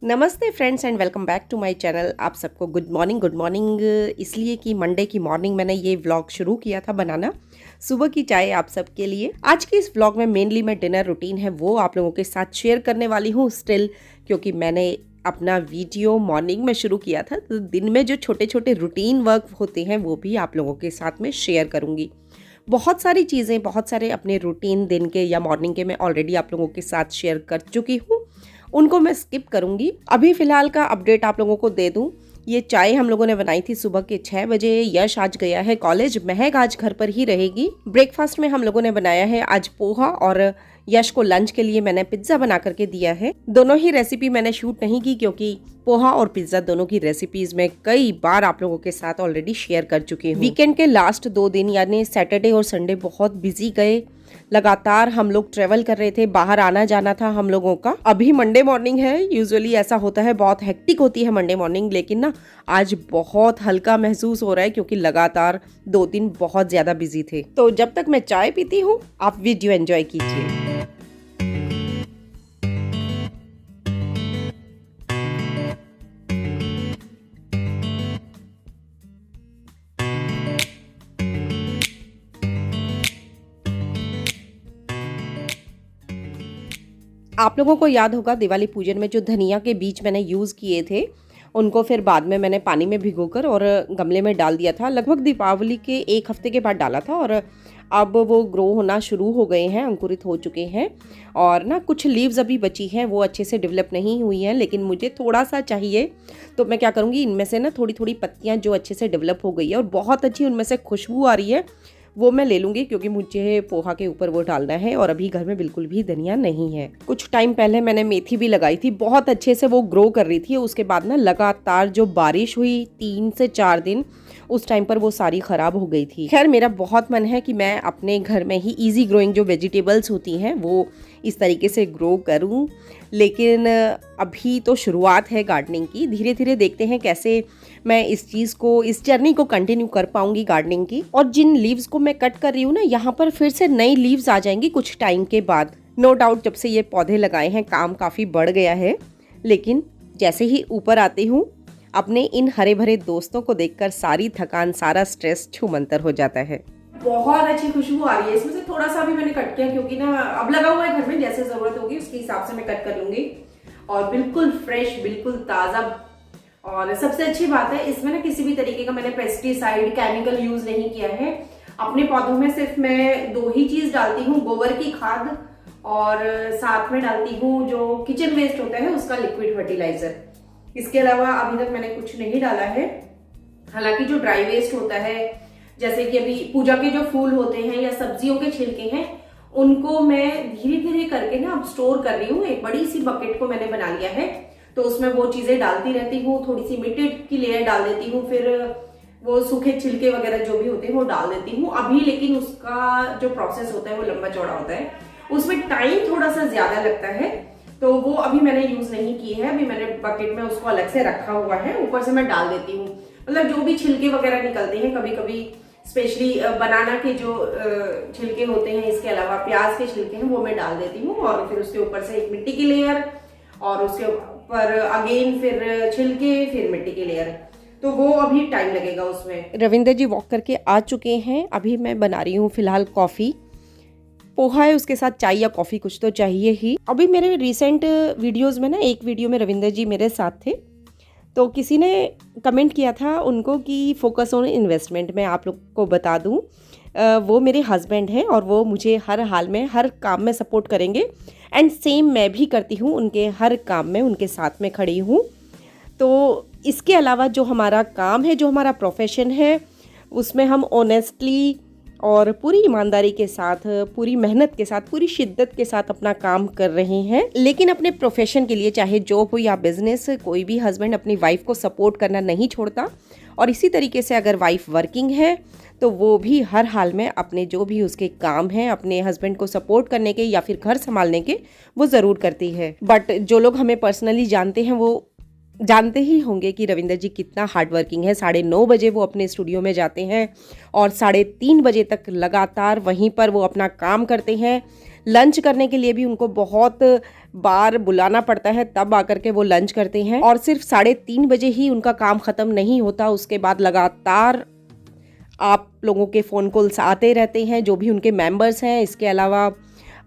नमस्ते friends and welcome back to my channel. आप सबको गुड मॉर्निंग इसलिए कि मंडे की मॉर्निंग मैंने ये व्लॉग शुरू किया था बनाना, सुबह की चाय आप सबके लिए। आज के इस व्लॉग में मेनली मैं डिनर रूटीन है वो आप लोगों के साथ शेयर करने वाली हूँ स्टिल, क्योंकि मैंने अपना वीडियो मॉर्निंग में शुरू किया था, तो दिन में जो छोटे छोटे रूटीन वर्क होते हैं वो भी आप लोगों के साथ में शेयर करूँगी। बहुत सारी चीज़ें, बहुत सारे अपने रूटीन दिन के या मॉर्निंग के मैं ऑलरेडी आप लोगों के साथ शेयर कर चुकी हूँ, उनको मैं स्किप करूंगी। अभी फ़िलहाल का अपडेट आप लोगों को दे दूं। ये चाय हम लोगों ने बनाई थी सुबह के 6 बजे। यश आज गया है कॉलेज, महक आज घर पर ही रहेगी। ब्रेकफास्ट में हम लोगों ने बनाया है आज पोहा, और यश को लंच के लिए मैंने पिज्ज़ा बना करके दिया है। दोनों ही रेसिपी मैंने शूट नहीं की क्योंकि पोहा और पिज्ज़ा दोनों की रेसिपीज में कई बार आप लोगों के साथ ऑलरेडी शेयर कर चुकी हूँ। वीकेंड के लास्ट 2 दिन यानी सैटरडे और संडे बहुत बिजी गए। लगातार हम लोग ट्रेवल कर रहे थे, बाहर आना जाना था हम लोगों का। अभी मंडे मॉर्निंग है, यूजुअली ऐसा होता है, बहुत हेक्टिक होती है मंडे मॉर्निंग, लेकिन ना आज बहुत हल्का महसूस हो रहा है क्योंकि लगातार 2 दिन बहुत ज्यादा बिजी थे। तो जब तक मैं चाय पीती हूँ आप वीडियो एंजॉय कीजिए। आप लोगों को याद होगा दिवाली पूजन में जो धनिया के बीज मैंने यूज़ किए थे, उनको फिर बाद में मैंने पानी में भिगोकर और गमले में डाल दिया था। लगभग दीपावली के 1 हफ्ते के बाद डाला था और अब वो ग्रो होना शुरू हो गए हैं, अंकुरित हो चुके हैं। और ना कुछ लीव्स अभी बची हैं, वो अच्छे से डेवलप नहीं हुई हैं, लेकिन मुझे थोड़ा सा चाहिए, तो मैं क्या करूँगी, इनमें से ना थोड़ी थोड़ी पत्तियाँ जो अच्छे से डेवलप हो गई है और बहुत अच्छी उनमें से खुशबू आ रही है, वो मैं ले लूँगी क्योंकि मुझे पोहा के ऊपर वो डालना है। और अभी घर में बिल्कुल भी धनिया नहीं है। कुछ टाइम पहले मैंने मेथी भी लगाई थी, बहुत अच्छे से वो ग्रो कर रही थी। उसके बाद ना लगातार जो बारिश हुई 3 से 4 दिन, उस टाइम पर वो सारी ख़राब हो गई थी। खैर मेरा बहुत मन है कि मैं अपने घर में ही इजी ग्रोइंग जो वेजिटेबल्स होती हैं वो इस तरीके से ग्रो करूं, लेकिन अभी तो शुरुआत है गार्डनिंग की। धीरे धीरे देखते हैं कैसे मैं इस चीज़ को, इस जर्नी को कंटिन्यू कर पाऊंगी गार्डनिंग की। और जिन लीव्स को मैं कट कर रही हूँ ना, यहाँ पर फिर से नई लीव्स आ जाएंगी कुछ टाइम के बाद। नो डाउट जब से ये पौधे लगाए हैं काम काफ़ी बढ़ गया है, लेकिन जैसे ही ऊपर आती हूँ अपने इन हरे भरे दोस्तों को देखकर सारी थकान, सारा स्ट्रेस छूमंतर हो जाता है। बहुत अच्छी खुशबू आ रही है। इसमें से थोड़ा सा भी मैंने कट किया क्योंकि ना अब लगा हुआ है घर में, जैसे जरूरत होगी उसके हिसाब से मैं कट कर लूंगी। और बिल्कुल फ्रेश, बिल्कुल ताज़ा। और सबसे अच्छी बात है इसमें ना किसी भी तरीके का मैंने पेस्टिसाइड, केमिकल यूज नहीं किया है। अपने पौधों में सिर्फ मैं 2 ही चीज डालती हूँ, गोबर की खाद और साथ में डालती हूँ जो किचन वेस्ट होता है उसका लिक्विड फर्टिलाइजर। इसके अलावा अभी तक मैंने कुछ नहीं डाला है। हालांकि जो ड्राई वेस्ट होता है, जैसे कि अभी पूजा के जो फूल होते हैं या सब्जियों के छिलके हैं, उनको मैं धीरे धीरे करके ना अब स्टोर कर रही हूँ। एक बड़ी सी बकेट को मैंने बना लिया है, तो उसमें वो चीजें डालती रहती हूँ। थोड़ी सी मिट्टी की लेयर डाल देती हूँ, फिर वो सूखे छिलके वगैरह जो भी होते हैं वो डाल देती हूँ अभी। लेकिन उसका जो प्रोसेस होता है वो लंबा चौड़ा होता है, उसमें टाइम थोड़ा सा ज्यादा लगता है, तो वो अभी मैंने यूज नहीं की है। अभी मैंने बकेट में उसको अलग से रखा हुआ है, ऊपर से मैं डाल देती हूँ। मतलब जो भी छिलके वगैरह निकलते हैं, कभी कभी स्पेशली बनाना के जो छिलके होते हैं, इसके अलावा प्याज के छिलके हैं, वो मैं डाल देती हूँ। और फिर उसके ऊपर से एक मिट्टी की लेयर, और उसके ऊपर अगेन फिर छिलके, फिर मिट्टी की लेयर, तो वो अभी टाइम लगेगा उसमें। रविंदर जी वॉक करके आ चुके हैं। अभी मैं बना रही हूँ फिलहाल कॉफ़ी। पोहा है, उसके साथ चाय या कॉफ़ी कुछ तो चाहिए ही। अभी मेरे रिसेंट वीडियोस में ना, एक वीडियो में रविंदर जी मेरे साथ थे, तो किसी ने कमेंट किया था उनको कि फोकस ऑन इन्वेस्टमेंट। मैं आप लोग को बता दूं, वो मेरे हस्बैंड हैं और वो मुझे हर हाल में, हर काम में सपोर्ट करेंगे। एंड सेम मैं भी करती हूँ, उनके हर काम में उनके साथ में खड़ी हूँ। तो इसके अलावा जो हमारा काम है, जो हमारा प्रोफेशन है, उसमें हम ऑनेस्टली और पूरी ईमानदारी के साथ, पूरी मेहनत के साथ, पूरी शिद्दत के साथ अपना काम कर रहे हैं। लेकिन अपने प्रोफेशन के लिए, चाहे जॉब हो या बिजनेस, कोई भी हस्बैंड अपनी वाइफ को सपोर्ट करना नहीं छोड़ता। और इसी तरीके से अगर वाइफ वर्किंग है तो वो भी हर हाल में अपने जो भी उसके काम हैं, अपने हस्बैंड को सपोर्ट करने के या फिर घर संभालने के, वो ज़रूर करती है। बट जो लोग हमें पर्सनली जानते हैं वो जानते ही होंगे कि रविंदर जी कितना हार्ड वर्किंग है। 9:30 बजे वो अपने स्टूडियो में जाते हैं और 3:30 बजे तक लगातार वहीं पर वो अपना काम करते हैं। लंच करने के लिए भी उनको बहुत बार बुलाना पड़ता है, तब आकर के वो लंच करते हैं। और सिर्फ 3:30 बजे ही उनका काम ख़त्म नहीं होता, उसके बाद लगातार आप लोगों के फ़ोन कॉल्स आते रहते हैं, जो भी उनके मेंबर्स हैं। इसके अलावा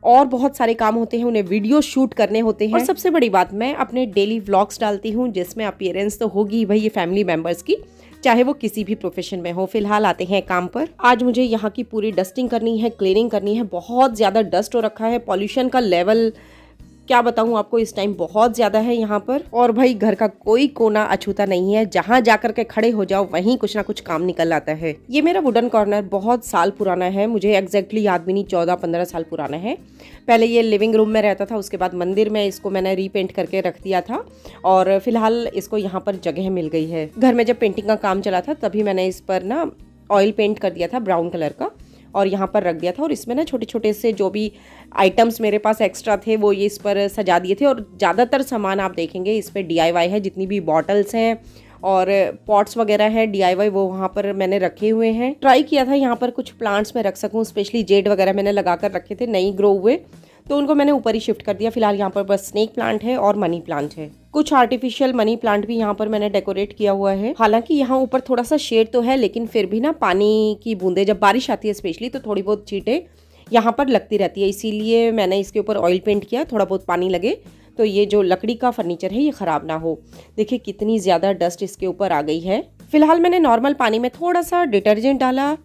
और बहुत सारे काम होते हैं, उन्हें वीडियो शूट करने होते हैं। और सबसे बड़ी बात, मैं अपने डेली व्लॉग्स डालती हूँ जिसमें अपीयरेंस तो होगी भाई ये फैमिली मेंबर्स की, चाहे वो किसी भी प्रोफेशन में हो। फिलहाल आते हैं काम पर। आज मुझे यहाँ की पूरी डस्टिंग करनी है, क्लीनिंग करनी है। बहुत ज़्यादा डस्ट हो रखा है, पॉल्यूशन का लेवल क्या बताऊँ आपको, इस टाइम बहुत ज़्यादा है यहाँ पर। और भाई घर का कोई कोना अछूता नहीं है, जहाँ जाकर के खड़े हो जाओ वहीं कुछ ना कुछ काम निकल आता है। ये मेरा वुडन कॉर्नर बहुत साल पुराना है, मुझे एग्जैक्टली याद भी नहीं, 14-15 साल पुराना है। पहले ये लिविंग रूम में रहता था, उसके बाद मंदिर में इसको मैंने रीपेंट करके रख दिया था और फिलहाल इसको यहाँ पर जगह मिल गई है। घर में जब पेंटिंग का काम चला था तभी मैंने इस पर ना ऑयल पेंट कर दिया था ब्राउन कलर का और यहाँ पर रख दिया था। और इसमें ना छोटे छोटे से जो भी आइटम्स मेरे पास एक्स्ट्रा थे वो ये इस पर सजा दिए थे। और ज़्यादातर सामान आप देखेंगे इस पर DIY है, जितनी भी बॉटल्स हैं और पॉट्स वगैरह हैं DIY, वो वहाँ पर मैंने रखे हुए हैं। ट्राई किया था यहाँ पर कुछ प्लांट्स में रख सकूँ, स्पेशली जेड वगैरह मैंने लगा कर रखे थे, नहीं ग्रो हुए तो उनको मैंने ऊपर ही शिफ्ट कर दिया। फिलहाल यहाँ पर बस स्नेक प्लांट है और मनी प्लांट है। कुछ आर्टिफिशियल मनी प्लांट भी यहाँ पर मैंने डेकोरेट किया हुआ है। हालांकि यहाँ ऊपर थोड़ा सा शेड तो है, लेकिन फिर भी ना पानी की बूंदें जब बारिश आती है स्पेशली तो थोड़ी बहुत छींटे यहाँ पर लगती रहती है, इसीलिए मैंने इसके ऊपर ऑयल पेंट किया, थोड़ा बहुत पानी लगे तो ये जो लकड़ी का फर्नीचर है ये ख़राब ना हो। देखिए कितनी ज़्यादा डस्ट इसके ऊपर आ गई है। फिलहाल मैंने नॉर्मल पानी में थोड़ा सा डिटर्जेंट डाला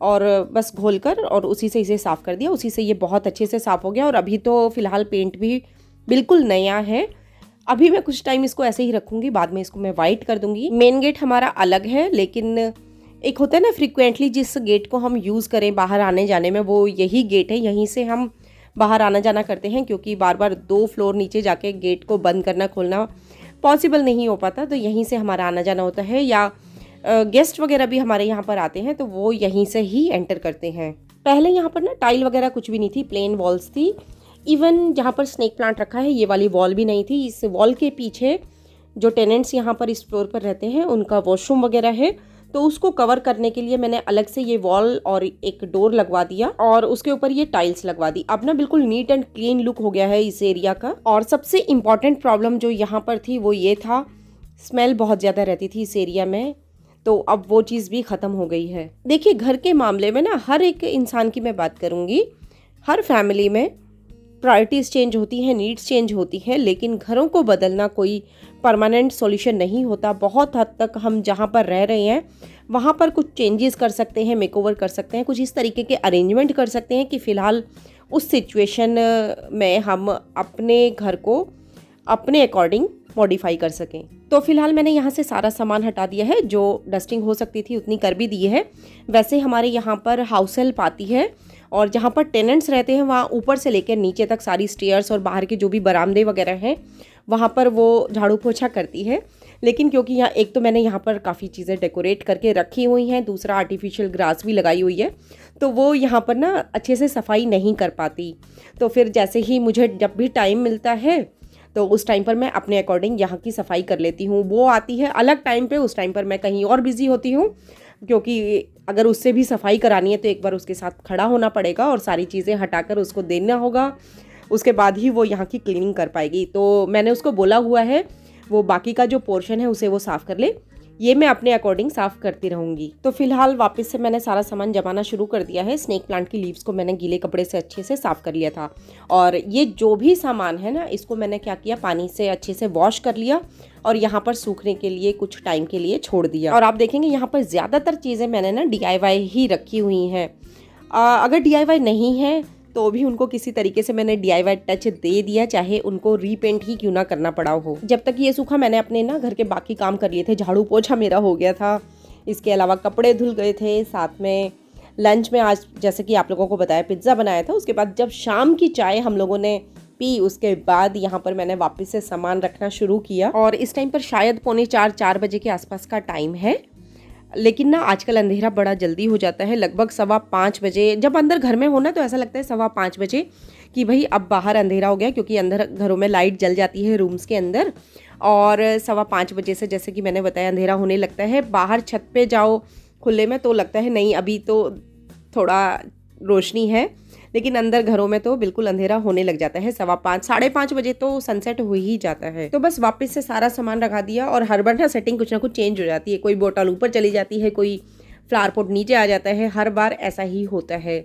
और बस घोलकर और उसी से इसे साफ़ कर दिया, उसी से ये बहुत अच्छे से साफ़ हो गया। और अभी तो फ़िलहाल पेंट भी बिल्कुल नया है। अभी मैं कुछ टाइम इसको ऐसे ही रखूँगी, बाद में इसको मैं वाइट कर दूँगी। मेन गेट हमारा अलग है, लेकिन एक होता है ना फ्रिक्वेंटली जिस गेट को हम यूज़ करें बाहर आने जाने में, वो यही गेट है, यहीं से हम बाहर आना जाना करते हैं, क्योंकि बार बार 2 फ्लोर नीचे जाके गेट को बंद करना खोलना पॉसिबल नहीं हो पाता, तो यहीं से हमारा आना जाना होता है। या गेस्ट वगैरह भी हमारे यहाँ पर आते हैं तो वो यहीं से ही एंटर करते हैं। पहले यहाँ पर ना टाइल वगैरह कुछ भी नहीं थी, प्लेन वॉल्स थी। इवन जहाँ पर स्नेक प्लांट रखा है ये वाली वॉल भी नहीं थी। इस वॉल के पीछे जो टेनेंट्स यहाँ पर इस फ्लोर पर रहते हैं उनका वॉशरूम वगैरह है, तो उसको कवर करने के लिए मैंने अलग से ये वॉल और एक डोर लगवा दिया और उसके ऊपर ये टाइल्स लगवा दी। अब ना बिल्कुल नीट एंड क्लीन लुक हो गया है इस एरिया का। और सबसे इम्पॉर्टेंट प्रॉब्लम जो यहाँ पर थी वो ये था, स्मेल बहुत ज़्यादा रहती थी इस एरिया में, तो अब वो चीज़ भी ख़त्म हो गई है। देखिए घर के मामले में ना हर एक इंसान की मैं बात करूँगी, हर फैमिली में प्रायोरिटीज़ चेंज होती हैं, नीड्स चेंज होती हैं, लेकिन घरों को बदलना कोई परमानेंट सॉल्यूशन नहीं होता। बहुत हद तक हम जहाँ पर रह रहे हैं वहाँ पर कुछ चेंजेस कर सकते हैं, मेकओवर कर सकते हैं, कुछ इस तरीके के अरेंजमेंट कर सकते हैं कि फ़िलहाल उस सिचुएशन में हम अपने घर को अपने अकॉर्डिंग मॉडिफाई कर सकें। तो फिलहाल मैंने यहाँ से सारा सामान हटा दिया है, जो डस्टिंग हो सकती थी उतनी कर भी दी है। वैसे हमारे यहाँ पर हाउस हेल्प आती है और जहाँ पर टेनेंट्स रहते हैं वहाँ ऊपर से लेकर नीचे तक सारी स्टेयर्स और बाहर के जो भी बरामदे वगैरह हैं वहाँ पर वो झाड़ू पोछा करती है। लेकिन क्योंकि यहाँ एक तो मैंने यहाँ पर काफ़ी चीज़ें डेकोरेट करके रखी हुई हैं, दूसरा आर्टिफिशियल ग्रास भी लगाई हुई है, तो वो यहाँ पर ना अच्छे से सफाई नहीं कर पाती। तो फिर जैसे ही मुझे जब भी टाइम मिलता है तो उस टाइम पर मैं अपने अकॉर्डिंग यहाँ की सफाई कर लेती हूँ। वो आती है अलग टाइम पे, उस टाइम पर मैं कहीं और बिजी होती हूँ, क्योंकि अगर उससे भी सफाई करानी है तो एक बार उसके साथ खड़ा होना पड़ेगा और सारी चीज़ें हटाकर उसको देना होगा, उसके बाद ही वो यहाँ की क्लीनिंग कर पाएगी। तो मैंने उसको बोला हुआ है वो बाकी का जो पोर्शन है उसे वो साफ़ कर ले, ये मैं अपने अकॉर्डिंग साफ़ करती रहूँगी। तो फिलहाल वापस से मैंने सारा सामान जमाना शुरू कर दिया है। स्नेक प्लांट की लीव्स को मैंने गीले कपड़े से अच्छे से साफ़ कर लिया था और ये जो भी सामान है ना इसको मैंने क्या किया, पानी से अच्छे से वॉश कर लिया और यहाँ पर सूखने के लिए कुछ टाइम के लिए छोड़ दिया। और आप देखेंगे यहाँ पर ज़्यादातर चीज़ें मैंने ना DIY ही रखी हुई हैं। अगर DIY नहीं है तो भी उनको किसी तरीके से मैंने DIY टच दे दिया, चाहे उनको रीपेंट ही क्यों ना करना पड़ा हो। जब तक ये सूखा मैंने अपने ना घर के बाकी काम कर लिए थे, झाड़ू पोछा मेरा हो गया था, इसके अलावा कपड़े धुल गए थे, साथ में लंच में आज जैसे कि आप लोगों को बताया पिज़्ज़ा बनाया था। उसके बाद जब शाम की चाय हम लोगों ने पी उसके बाद यहाँ पर मैंने वापस से सामान रखना शुरू किया और इस टाइम पर शायद 3:45-4 बजे के आसपास का टाइम है। लेकिन ना आजकल अंधेरा बड़ा जल्दी हो जाता है, लगभग 5:15 बजे जब अंदर घर में होना तो ऐसा लगता है 5:15 बजे कि भाई अब बाहर अंधेरा हो गया, क्योंकि अंदर घरों में लाइट जल जाती है रूम्स के अंदर। और 5:15 बजे से जैसे कि मैंने बताया अंधेरा होने लगता है। बाहर छत पे जाओ खुले में तो लगता है नहीं अभी तो थोड़ा रोशनी है, लेकिन अंदर घरों में तो बिल्कुल अंधेरा होने लग जाता है। 5:15 5:30 बजे तो सनसेट हो ही जाता है। तो बस वापस से सारा सामान रखा दिया, और हर बार ना सेटिंग कुछ ना कुछ चेंज हो जाती है। कोई बोतल ऊपर चली जाती है, कोई फ्लावर पॉट नीचे आ जाता है, हर बार ऐसा ही होता है।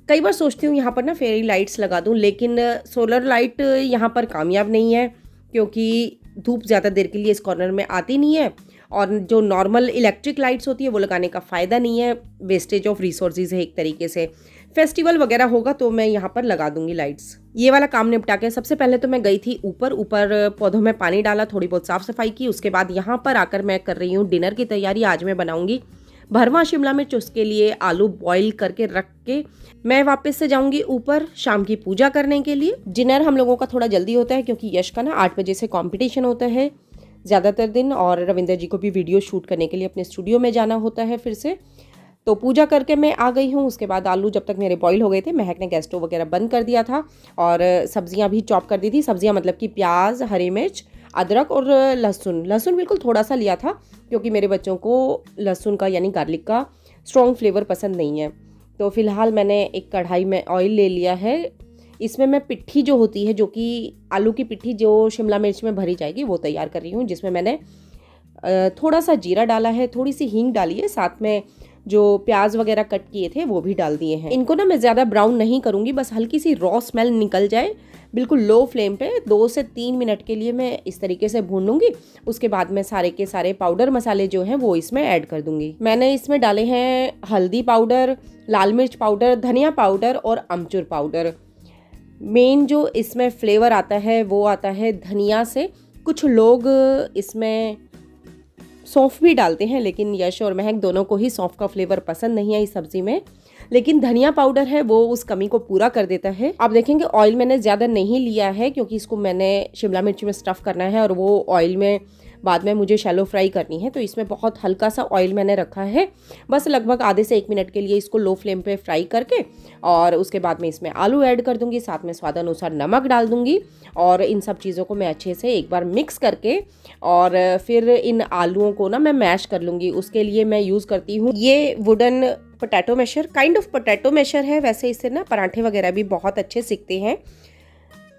कई बार सोचती हूँ यहाँ पर ना फेरी लाइट्स लगा दूँ, लेकिन सोलर लाइट यहाँ पर कामयाब नहीं है, क्योंकि धूप ज़्यादा देर के लिए इस कॉर्नर में आती नहीं है। और जो नॉर्मल इलेक्ट्रिक लाइट्स होती है वो लगाने का फ़ायदा नहीं है, वेस्टेज ऑफ रिसोर्सेज है एक तरीके से। फेस्टिवल वगैरह होगा तो मैं यहाँ पर लगा दूंगी लाइट्स। ये वाला काम निपटा के सबसे पहले तो मैं गई थी ऊपर पौधों में पानी डाला, थोड़ी बहुत साफ़ सफाई की। उसके बाद यहाँ पर आकर मैं कर रही हूँ डिनर की तैयारी। आज मैं बनाऊंगी भरवा शिमला मिर्च, उसके लिए आलू बॉईल करके रख के मैं वापस से जाऊंगी ऊपर शाम की पूजा करने के लिए। डिनर हम लोगों का थोड़ा जल्दी होता है, क्योंकि यश का ना 8 बजे से कंपटीशन होता है ज़्यादातर दिन, और रविंदर जी को भी वीडियो शूट करने के लिए अपने स्टूडियो में जाना होता है फिर से। तो पूजा करके मैं आ गई हूँ। उसके बाद आलू जब तक मेरे बॉईल हो गए थे, महक ने गैस स्टोव वगैरह बंद कर दिया था, और सब्जियाँ भी चॉप कर दी थी। सब्जियाँ मतलब कि प्याज, हरी मिर्च, अदरक और लहसुन बिल्कुल थोड़ा सा लिया था, क्योंकि मेरे बच्चों को लहसुन का यानी गार्लिक का स्ट्रॉन्ग फ्लेवर पसंद नहीं है। तो फिलहाल मैंने एक कढ़ाई में ऑयल ले लिया है। इसमें मैं पिट्ठी जो होती है, जो कि आलू की पिट्ठी जो शिमला मिर्च में भरी जाएगी, वो तैयार कर रही हूँ, जिसमें मैंने थोड़ा सा जीरा डाला है, थोड़ी सी हींग डाली है, साथ में जो प्याज वगैरह कट किए थे वो भी डाल दिए हैं। इनको ना मैं ज़्यादा ब्राउन नहीं करूँगी, बस हल्की सी रॉ स्मेल निकल जाए, बिल्कुल लो फ्लेम पे 2 से 3 मिनट के लिए मैं इस तरीके से भून लूँगी। उसके बाद मैं सारे के सारे पाउडर मसाले जो हैं वो इसमें ऐड कर दूँगी। मैंने इसमें डाले हैं हल्दी पाउडर, लाल मिर्च पाउडर, धनिया पाउडर और अमचूर पाउडर। मेन जो इसमें फ्लेवर आता है वो आता है धनिया से। कुछ लोग इसमें सौंफ भी डालते हैं, लेकिन यश और महक दोनों को ही सौंफ का फ्लेवर पसंद नहीं है इस सब्जी में, लेकिन धनिया पाउडर है वो उस कमी को पूरा कर देता है। आप देखेंगे ऑयल मैंने ज़्यादा नहीं लिया है, क्योंकि इसको मैंने शिमला मिर्च में स्टफ़ करना है और वो ऑयल में बाद में मुझे शैलो फ्राई करनी है। तो इसमें बहुत हल्का सा ऑयल मैंने रखा है, बस लगभग आधे से 1 मिनट के लिए इसको लो फ्लेम पे फ्राई करके, और उसके बाद में इसमें आलू ऐड कर दूंगी, साथ में स्वादानुसार नमक डाल दूंगी, और इन सब चीज़ों को मैं अच्छे से एक बार मिक्स करके और फिर इन आलूओं को ना मैं मैश कर लूँगी। उसके लिए मैं यूज़ करती हूँ ये wooden potato masher, kind of potato masher है। वैसे इससे ना पराठे वगैरह भी बहुत अच्छे सिकते हैं।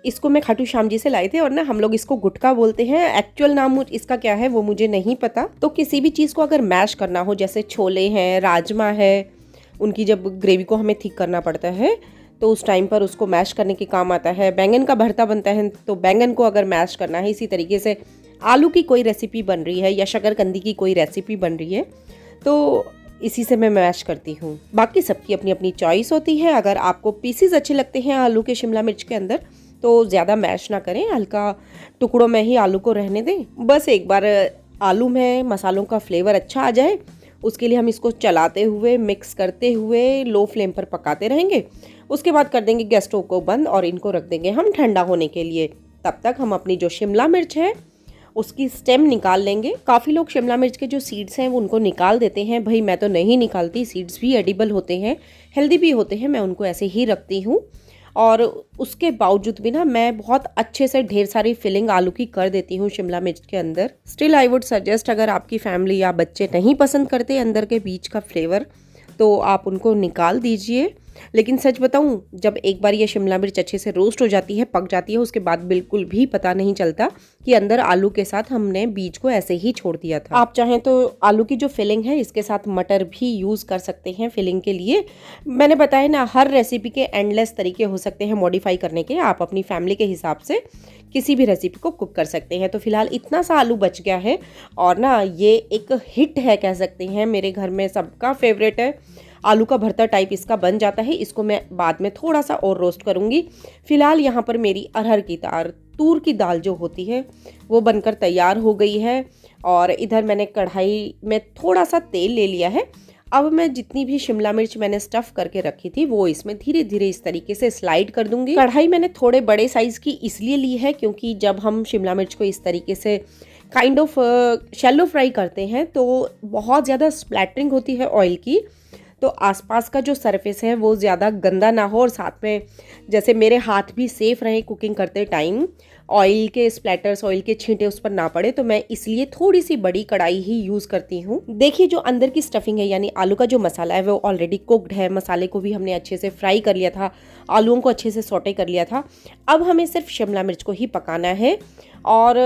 इसको मैं खाटू श्याम जी से लाए थे, और ना हम लोग इसको गुटका बोलते हैं। एक्चुअल नाम इसका क्या है वो मुझे नहीं पता। तो किसी भी चीज़ को अगर मैश करना हो, जैसे छोले हैं, राजमा है, उनकी जब ग्रेवी को हमें थिक करना पड़ता है तो उस टाइम पर उसको मैश करने के काम आता है। बैंगन का भरता बनता है तो बैंगन को अगर मैश करना है, इसी तरीके से आलू की कोई रेसिपी बन रही है या शकरकंदी की कोई रेसिपी बन रही है तो इसी से मैं मैश करती हूँ। बाकी सबकी अपनी अपनी चॉइस होती है। अगर आपको पीसीज अच्छे लगते हैं आलू के शिमला मिर्च के अंदर तो ज़्यादा मैश ना करें, हल्का टुकड़ों में ही आलू को रहने दें। बस एक बार आलू में मसालों का फ्लेवर अच्छा आ जाए, उसके लिए हम इसको चलाते हुए मिक्स करते हुए लो फ्लेम पर पकाते रहेंगे। उसके बाद कर देंगे गैस स्टोव को बंद और इनको रख देंगे हम ठंडा होने के लिए। तब तक हम अपनी जो शिमला मिर्च है उसकी स्टेम निकाल लेंगे। काफ़ी लोग शिमला मिर्च के जो सीड्स हैं वो उनको निकाल देते हैं, भाई मैं तो नहीं निकालती। सीड्स भी एडिबल होते हैं, हेल्दी भी होते हैं, मैं उनको ऐसे ही रखती हूँ। और उसके बावजूद भी ना मैं बहुत अच्छे से ढेर सारी फिलिंग आलू की कर देती हूँ शिमला मिर्च के अंदर। स्टिल आई वुड सजेस्ट, अगर आपकी फैमिली या बच्चे नहीं पसंद करते अंदर के बीच का फ्लेवर तो आप उनको निकाल दीजिए। लेकिन सच बताऊं, जब एक बार ये शिमला मिर्च अच्छे से रोस्ट हो जाती है, पक जाती है, उसके बाद बिल्कुल भी पता नहीं चलता कि अंदर आलू के साथ हमने बीज को ऐसे ही छोड़ दिया था। आप चाहें तो आलू की जो फिलिंग है इसके साथ मटर भी यूज़ कर सकते हैं फिलिंग के लिए। मैंने बताया ना, हर रेसिपी के एंडलेस तरीके हो सकते हैं मॉडिफाई करने के। आप अपनी फैमिली के हिसाब से किसी भी रेसिपी को कुक कर सकते हैं। तो फिलहाल इतना सा आलू बच गया है और ना ये एक हिट है कह सकते हैं, मेरे घर में सबका फेवरेट है। आलू का भरता टाइप इसका बन जाता है। इसको मैं बाद में थोड़ा सा और रोस्ट करूँगी। फिलहाल यहाँ पर मेरी अरहर की दाल, तूर की दाल जो होती है वो बनकर तैयार हो गई है। और इधर मैंने कढ़ाई में थोड़ा सा तेल ले लिया है। अब मैं जितनी भी शिमला मिर्च मैंने स्टफ़ करके रखी थी वो इसमें धीरे धीरे इस तरीके से स्लाइड कर दूंगी। कढ़ाई मैंने थोड़े बड़े साइज़ की इसलिए ली है क्योंकि जब हम शिमला मिर्च को इस तरीके से काइंड ऑफ शैलो फ्राई करते हैं तो बहुत ज़्यादा स्प्लैटरिंग होती है ऑयल की, तो आसपास का जो सरफेस है वो ज़्यादा गंदा ना हो और साथ में जैसे मेरे हाथ भी सेफ रहे कुकिंग करते टाइम, ऑयल के स्प्लैटर्स, ऑयल के छींटे उस पर ना पड़े, तो मैं इसलिए थोड़ी सी बड़ी कढ़ाई ही यूज़ करती हूँ। देखिए जो अंदर की स्टफिंग है यानी आलू का जो मसाला है वो ऑलरेडी कुक्ड है। मसाले को भी हमने अच्छे से फ्राई कर लिया था, आलूओं को अच्छे से सौटे कर लिया था। अब हमें सिर्फ शिमला मिर्च को ही पकाना है और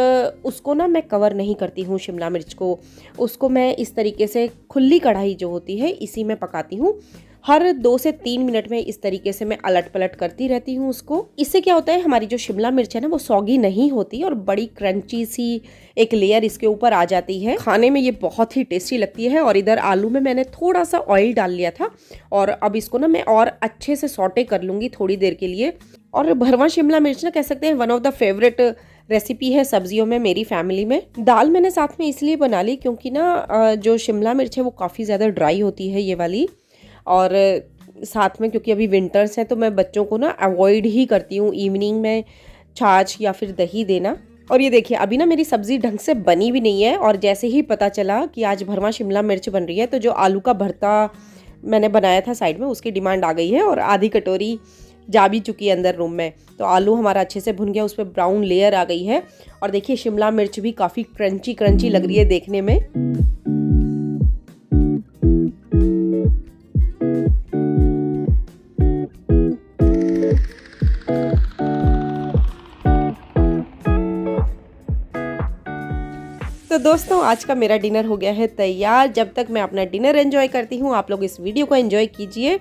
उसको ना मैं कवर नहीं करती हूँ शिमला मिर्च को, उसको मैं इस तरीके से खुली कढ़ाई जो होती है इसी में पकाती हूँ। हर 2 से 3 मिनट में इस तरीके से मैं अलट पलट करती रहती हूँ उसको। इससे क्या होता है, हमारी जो शिमला मिर्च है ना वो सॉगी नहीं होती और बड़ी क्रंची सी एक लेयर इसके ऊपर आ जाती है। खाने में ये बहुत ही टेस्टी लगती है। और इधर आलू में मैंने थोड़ा सा ऑयल डाल लिया था और अब इसको ना मैं और अच्छे से सॉटे कर लूँगी थोड़ी देर के लिए। और भरवा शिमला मिर्च ना कह सकते हैं one of the favourite recipe है सब्जियों में मेरी फैमिली में। दाल मैंने साथ में इसलिए बना ली क्योंकि ना जो शिमला मिर्च है वो काफ़ी ज़्यादा ड्राई होती है ये वाली, और साथ में क्योंकि अभी विंटर्स हैं तो मैं बच्चों को ना अवॉइड ही करती हूँ इवनिंग में छाछ या फिर दही देना। और ये देखिए अभी ना मेरी सब्ज़ी ढंग से बनी भी नहीं है और जैसे ही पता चला कि आज भरवा शिमला मिर्च बन रही है तो जो आलू का भरता मैंने बनाया था साइड में उसकी डिमांड आ गई है और आधी कटोरी जा भी चुकी है अंदर रूम में। तो आलू हमारा अच्छे से भुन गया, उस पर ब्राउन लेयर आ गई है और देखिए शिमला मिर्च भी काफ़ी क्रंची क्रंची लग रही है देखने में। तो दोस्तों आज का मेरा डिनर हो गया है तैयार। जब तक मैं अपना डिनर एंजॉय करती हूँ आप लोग इस वीडियो को एंजॉय कीजिए।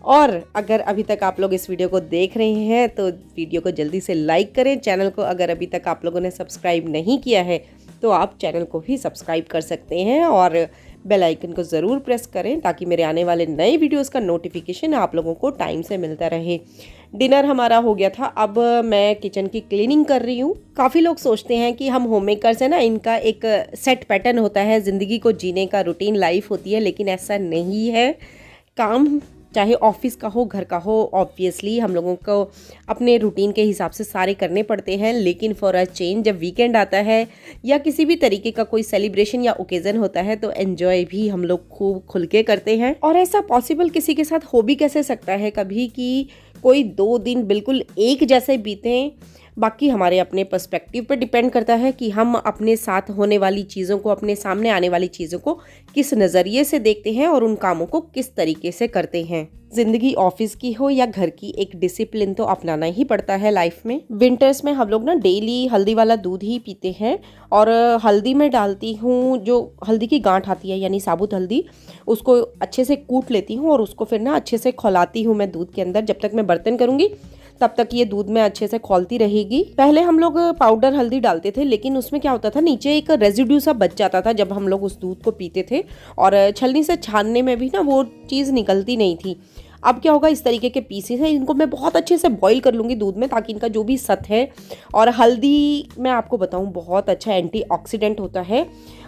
और अगर अभी तक आप लोग इस वीडियो को देख रहे हैं तो वीडियो को जल्दी से लाइक करें। चैनल को अगर अभी तक आप लोगों ने सब्सक्राइब नहीं किया है तो आप चैनल को भी सब्सक्राइब कर सकते हैं और बेल आइकन को ज़रूर प्रेस करें ताकि मेरे आने वाले नए वीडियोस का नोटिफिकेशन आप लोगों को टाइम से मिलता रहे। डिनर हमारा हो गया था, अब मैं किचन की क्लीनिंग कर रही हूँ। काफ़ी लोग सोचते हैं कि हम होम मेकर्स हैं ना, इनका एक सेट पैटर्न होता है, ज़िंदगी को जीने का रूटीन लाइफ होती है, लेकिन ऐसा नहीं है। काम चाहे ऑफिस का हो घर का हो, ऑब्वियसली हम लोगों को अपने रूटीन के हिसाब से सारे करने पड़ते हैं, लेकिन फॉर अ चेंज जब वीकेंड आता है या किसी भी तरीके का कोई सेलिब्रेशन या ओकेज़न होता है तो एंजॉय भी हम लोग खूब खुल के करते हैं। और ऐसा पॉसिबल किसी के साथ हो भी कैसे सकता है कभी कि कोई 2 दिन बिल्कुल एक जैसे बीतें। बाकी हमारे अपने पर्सपेक्टिव पर डिपेंड करता है कि हम अपने साथ होने वाली चीज़ों को, अपने सामने आने वाली चीज़ों को किस नज़रिए से देखते हैं और उन कामों को किस तरीके से करते हैं। ज़िंदगी ऑफिस की हो या घर की, एक डिसिप्लिन तो अपनाना ही पड़ता है लाइफ में। विंटर्स में हम लोग ना डेली हल्दी वाला दूध ही पीते हैं और हल्दी में डालती हूँ जो हल्दी की गांठ आती है यानी साबुत हल्दी, उसको अच्छे से कूट लेती हूँ और उसको फिर ना अच्छे से खौलाती हूँ मैं दूध के अंदर। जब तक मैं बर्तन करूँगी तब तक ये दूध में अच्छे से खौलती रहेगी। पहले हम लोग पाउडर हल्दी डालते थे लेकिन उसमें क्या होता था, नीचे एक रेजिड्यू सा बच जाता था जब हम लोग उस दूध को पीते थे और छलनी से छानने में भी ना वो चीज़ निकलती नहीं थी। अब क्या होगा, इस तरीके के पीसेस हैं, इनको मैं बहुत अच्छे से बॉईल कर लूँगी दूध में ताकि इनका जो भी सत है, और हल्दी मैं आपको बताऊँ बहुत अच्छा एंटीऑक्सीडेंट होता है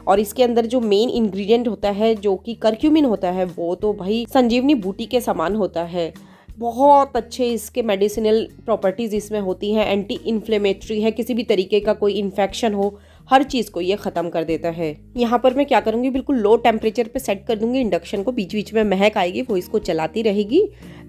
और इसके अंदर जो मेन इंग्रेडिएंट होता है जो कि करक्यूमिन होता है वो तो भाई संजीवनी बूटी के समान होता है। बहुत अच्छे इसके मेडिसिनल प्रॉपर्टीज़ इसमें होती हैं, एंटी इन्फ्लेमेटरी है, किसी भी तरीके का कोई इन्फेक्शन हो हर चीज़ को ये ख़त्म कर देता है। यहाँ पर मैं क्या करूँगी, बिल्कुल लो टेम्परेचर पे सेट कर दूँगी इंडक्शन को, बीच बीच में महक आएगी वो इसको चलाती रहेगी,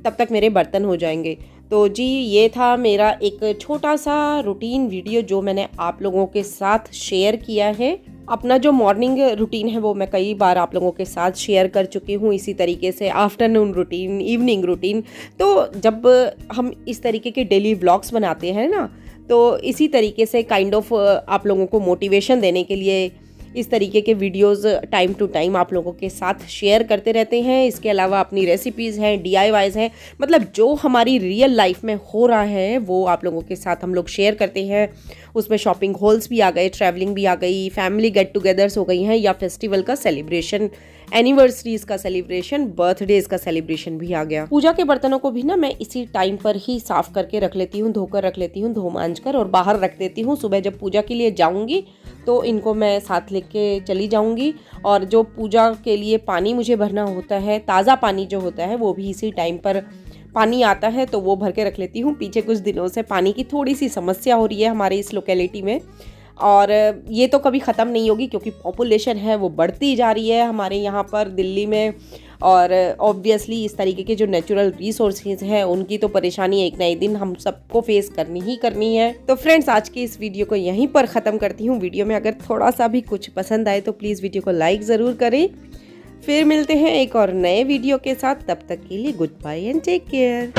तब तक मेरे बर्तन हो जाएंगे। तो जी ये था मेरा एक छोटा सा रूटीन वीडियो जो मैंने आप लोगों के साथ शेयर किया है। अपना जो मॉर्निंग रूटीन है वो मैं कई बार आप लोगों के साथ शेयर कर चुकी हूँ, इसी तरीके से आफ्टरनून रूटीन, इवनिंग रूटीन। तो जब हम इस तरीके के डेली व्लॉग्स बनाते हैं ना तो इसी तरीके से काइंड ऑफ आप लोगों को मोटिवेशन देने के लिए इस तरीके के वीडियोस टाइम टू टाइम आप लोगों के साथ शेयर करते रहते हैं। इसके अलावा अपनी रेसिपीज़ हैं, DIYs हैं, मतलब जो हमारी रियल लाइफ में हो रहा है वो आप लोगों के साथ हम लोग शेयर करते हैं। उसमें शॉपिंग हॉल्स भी आ गए, ट्रैवलिंग भी आ गई, फैमिली गेट टुगेदर्स हो गई हैं, या फेस्टिवल का सेलिब्रेशन, एनिवर्सरीज का सेलिब्रेशन, बर्थडेज का सेलिब्रेशन भी आ गया। पूजा के बर्तनों को भी ना मैं इसी टाइम पर ही साफ करके रख लेती हूँ, धोकर रख लेती हूँ, धो मांज कर और बाहर रख देती हूँ। सुबह जब पूजा के लिए जाऊँगी तो इनको मैं साथ लेके चली जाऊँगी। और जो पूजा के लिए पानी मुझे भरना होता है, ताज़ा पानी जो होता है वो भी इसी टाइम पर पानी आता है तो वो भर के रख लेती हूँ। पीछे कुछ दिनों से पानी की थोड़ी सी समस्या हो रही है हमारे इस लोकेलिटी में, और ये तो कभी ख़त्म नहीं होगी क्योंकि पॉपुलेशन है वो बढ़ती जा रही है हमारे यहाँ पर दिल्ली में। और ऑब्वियसली इस तरीके के जो नेचुरल रिसोर्सेज हैं उनकी तो परेशानी एक ना एक दिन हम सबको फेस करनी ही करनी है। तो फ्रेंड्स, आज की इस वीडियो को यहीं पर ख़त्म करती हूँ। वीडियो में अगर थोड़ा सा भी कुछ पसंद आए तो प्लीज़ वीडियो को लाइक ज़रूर करें। फिर मिलते हैं एक और नए वीडियो के साथ। तब तक के लिए goodbye and take care.